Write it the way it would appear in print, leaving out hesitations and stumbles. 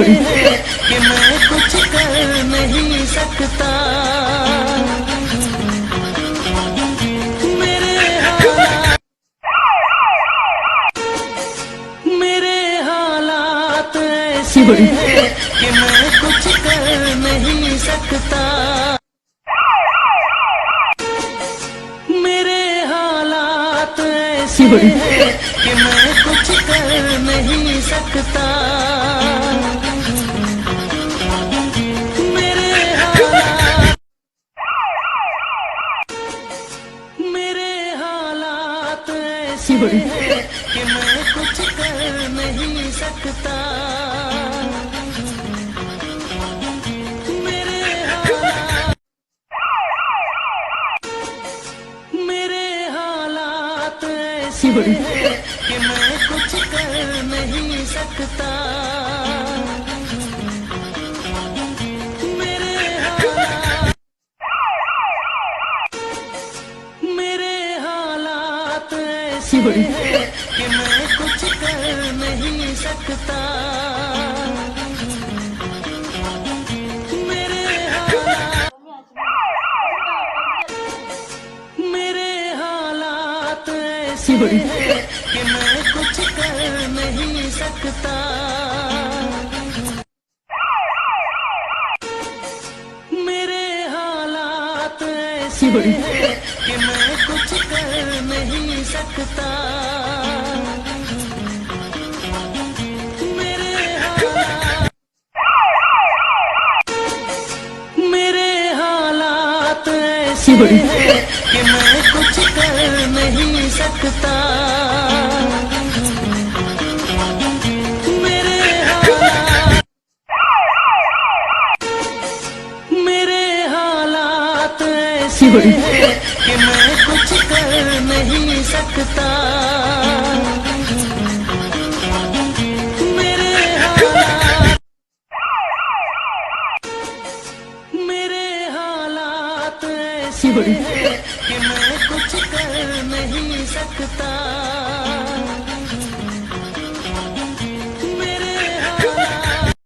हैं कि मैं कुछ कर नहीं सकता। मेरे हालात ऐसे हैं कि मैं कुछ कर नहीं सकता। मेरे हालात ऐसे हैं कि मैं कुछ कर नहीं सकता। मेरे हालात ऐसे हैं कि मैं कुछ कर नहीं सकता। मेरे हालात ऐसे हैं कि मैं कुछ कर नहीं सकता। मेरे हालात ऐसे हैं कि मैं कुछ कर नहीं सकता। मेरे हालात ऐसे हैं कि मैं कुछ कर नहीं सकता। मेरे हालात ऐसे हैं कि मैं कुछ कर नहीं सकता। मेरे हालात ऐसे हैं कि मैं कुछ कर नहीं सकता। मेरे हालात ऐसे हैं कि मैं कुछ कर नहीं सकता। मेरे हालात ऐसे हैं कि मैं कुछ कर नहीं सकता।